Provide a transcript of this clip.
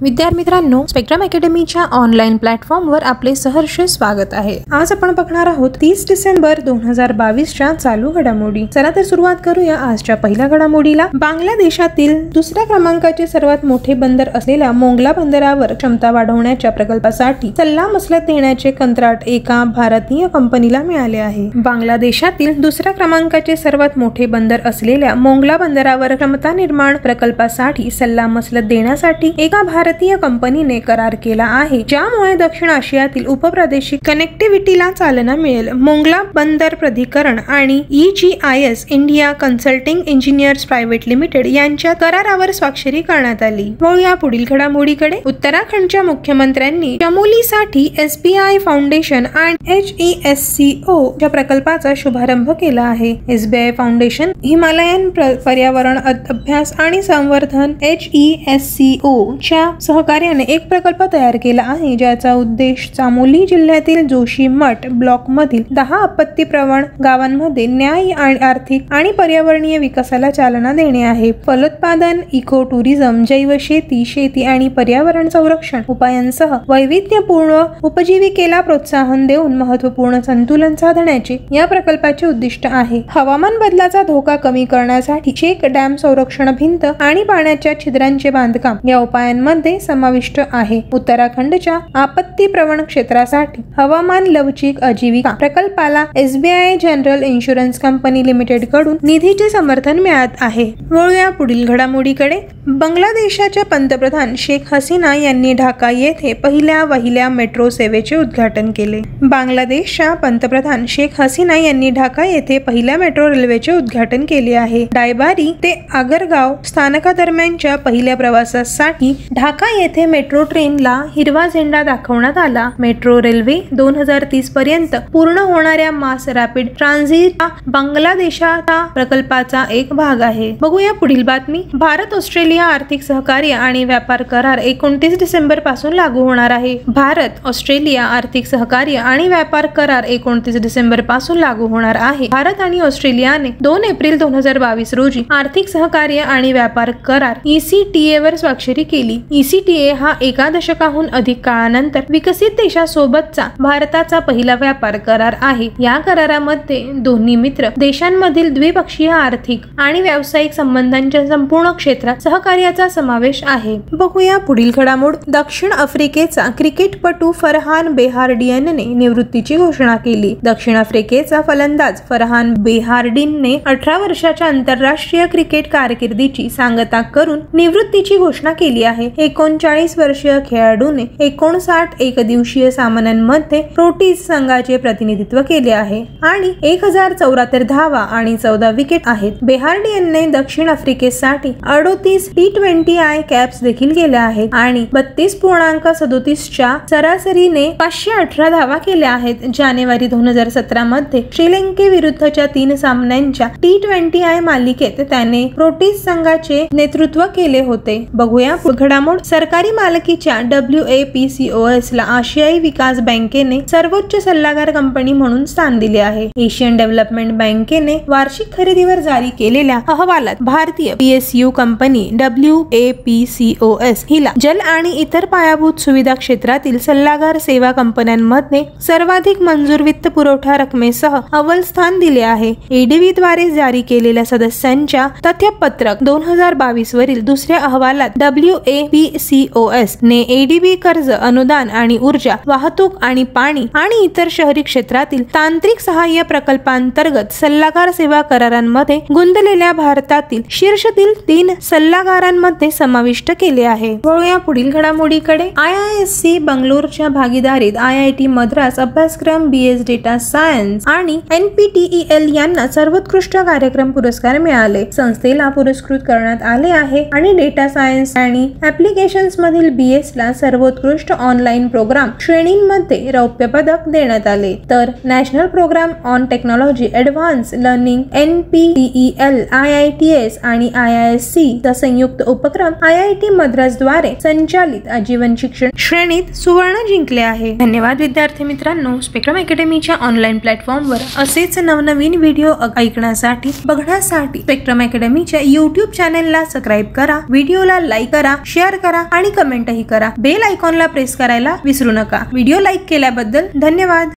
विद्यार्थी मित्रांनो, spectrum अकॅडमीच्या online प्लॅटफॉर्मवर आपले सहर्ष स्वागत आहे। आज आपण बघणार आहोत 30 डिसेंबर 2022 च्या चालू घडामोडी। चला तर सुरुवात करूया आजच्या पहिल्या घडामोडीला। बांगलादेशातील दुसऱ्या क्रमांकाचे सर्वात मोठे बंदर असलेल्या मोंगला बंदरावर क्षमता वाढवण्याच्या प्रकल्पासाठी सल्लामसलत देण्याचे कंत्राट एका भारतीय कंपनीला मिळाले आहे। बांगलादेशातील दुसऱ्या क्रमांकाचे सर्वात मोठे बंदर असलेल्या मोंगला बंदरावर क्षमता निर्माण प्रकल्पासाठी सल्लामसलत देण्यासाठी एका भारतीय कंपनीने करार केला आहे, ज्यामुळे दक्षिण आशियातील उपप्रादेशिक कनेक्टिव्हिटीला चालना मिळेल। मोंगला बंदर प्राधिकरण आणि EGIS India consulting engineers private limited यांच्या करारावर स्वाक्षरी करण्यात आली। वळूया पुढील घडामोडीकडे। उत्तराखंडच्या मुख्यमंत्र्यांनी चमोलीसाठी SBI फाउंडेशन आणि HESCO च्या प्रकल्पाचा शुभारंभ केला आहे। SBI फाउंडेशन हिमालयन पर्यावरण अभ्यास आणि संवर्धन HESCO च्या सहकार्याने एक प्रकल्प तयार केला आहे, ज्याचा उद्देश चामोली जिल्ह्यातील जोशीमठ ब्लॉक मधील 10 आपत्तीप्रवण गावांमध्ये न्याय आणि आर्थिक आणि पर्यावरणीय विकासाला चालना देणे आहे। फलोत्पादन, इको टुरिझम, जैव शेती, शेती आणि पर्यावरण संरक्षण उपायांसह वैविध्यपूर्ण उपजीविकेला प्रोत्साहन देऊन महत्त्वपूर्ण संतुलन साधण्याचे या प्रकल्पाचे उद्दिष्ट आहे। हवामान बदलाचा धोका कमी करण्यासाठी चेक डॅम संरक्षण भिंत आणि पाण्याच्या छिद्रांचे बांधकाम या उपायांमध्ये समाविष्ट आहे। उत्तराखंडच्या आपत्ती प्रवण क्षेत्रासाठी हवामान लवचिक आजीविका प्रकल्पाला SBI general insurance company limited कडून निधीचे समर्थन मिळत आहे। वळूया पुढील घडामोडीकडे। बांगलादेशाच्या पंतप्रधान शेख हसीना यांनी ढाका येथे पहिल्या वहिल्या मेट्रो सेवेचे उद्घाटन केले। बांगलादेशच्या पंतप्रधान शेख हसीना यांनी ढाका येथे पहिल्या मेट्रो रेल्वेचे उद्घाटन केले आहे। डायबारी ते आगरगाव स्थानकादरम्यानच्या पहिल्या प्रवासासाठी ढाका येथे मेट्रो ट्रेनला हिरवा झेंडा दाखवण्यात आला। मेट्रो रेल्वे 2030 पर्यंत पूर्ण होणाऱ्या मास रॅपिड ट्रान्झिट बांगलादेशाच्या प्रकल्पाचा एक भाग आहे। बघूया पुढील बातमी। भारत ऑस्ट्रेलिया आर्थिक सहकार्य आणि व्यापार करार 29 डिसेंबर पासून लागू होणार आहे। भारत ऑस्ट्रेलिया आर्थिक सहकार्य आणि व्यापार करार 29 डिसेंबर पासून लागू होणार आहे। भारत आणि ऑस्ट्रेलियाने 2 एप्रिल 2022 रोजी आर्थिक सहकार्य आणि व्यापार करार ECTA वर स्वाक्षरी केली। ECTA हा एका दशकाहून अधिक काळानंतर विकसित देशासोबतचा भारताचा पहिला व्यापार करार आहे। या करारामध्ये दोन्ही मित्र देशांमधील द्विपक्षीय आर्थिक आणि व्यावसायिक संबंधांच्या संपूर्ण क्षेत्रात सहकार्याचा समावेश आहे। बघूया पुढील घडामोड। दक्षिण आफ्रिकेचा क्रिकेटपटू फरहान बेहार्डियनने निवृत्तीची घोषणा केली। दक्षिण आफ्रिकेचा फलंदाज फरहान बेहार्डिनने 18 वर्षाच्या आंतरराष्ट्रीय क्रिकेट कारकिर्दीची सांगता करून निवृत्तीची घोषणा केली आहे। 39 वर्षीय खेळाडूने 59 एकदिवसीय सामन्यांमध्ये प्रोटीज संघाचे प्रतिनिधित्व केले आहे आणि 1074 धावा आणि 14 विकेट आहेत। बेहार्डियनने दक्षिण आफ्रिकेसाठी 38 T20I कॅप्स देखील केल्या आहेत आणि 32.37 च्या सरासरीने 518 धावा केल्या आहेत। जानेवारी 2017 मध्ये श्रीलंकेविरुद्धच्या 3 सामन्यांच्या T20I मालिकेत त्याने प्रोटीज संघाचे नेतृत्व केले होते। बघूया घडामोड। सरकारी मालकीच्या WAPCOS ला आशियाई विकास बँकेने सर्वोच्च सल्लागार कंपनी म्हणून स्थान दिले आहे। एशियन डेव्हलपमेंट बँकेने वार्षिक खरेदीवर जारी केलेल्या अहवालात भारतीय PSU कंपनी WAPCOS हिला जल आणि इतर पायाभूत सुविधा क्षेत्रातील सल्लागार सेवा कंपन्यांमध्ये सर्वाधिक मंजूर वित्त पुरवठा रकमेसह अव्वल स्थान दिले आहे। ADB द्वारे जारी केलेल्या सदस्यांच्या तथ्यपत्रक 2022 वरील दुसऱ्या अहवालात WAPCOS ने ADB कर्ज, अनुदान आणि ऊर्जा, वाहतूक आणि पाणी आणि इतर शहरी क्षेत्रातील तांत्रिक सहाय्य प्रकल्पांतर्गत सल्लागार सेवा करारांमध्ये गुंतलेल्या भारतातील शीर्षतील 3 सल्लागारांमध्ये समाविष्ट केले आहे। वळूया पुढील घडामोडीकडे। IISc बंगलोरच्या भागीदारीत IIT मद्रास अभ्यासक्रम BS डेटा सायन्स आणि NPTEL यांना सर्वोत्कृष्ट कार्यक्रम पुरस्कार मिळाले। संस्थेला पुरस्कृत करण्यात आले आहे आणि डेटा सायन्स आणि ऍप्लिकेशन्स मधील BS ला सर्वोत्कृष्ट ऑनलाइन प्रोग्राम श्रेणींमध्ये रौप्य पदक देण्यात आले, तर national programme on technology advance learning NPTEL IITS आणि IISc चा संयुक्त उपक्रम IIT मद्रास द्वारे संचालित आजीवन शिक्षण श्रेणीत सुवर्ण जिंकले आहे। धन्यवाद विद्यार्थी मित्रांनो। स्पेक्ट्रम अकॅडमीच्या ऑनलाइन प्लॅटफॉर्मवर असेच नवनवीन व्हिडिओ ऐकण्यासाठी बघण्यासाठी स्पेक्ट्रम अकॅडमीच्या YouTube चॅनलला सबस्क्राइब करा, व्हिडिओला लाईक करा, शेअर करा करा आणि कमेंटही करा. बेल आयकॉनला प्रेस करायला विसरू नका. व्हिडिओ लाईक केल्याबद्दल धन्यवाद.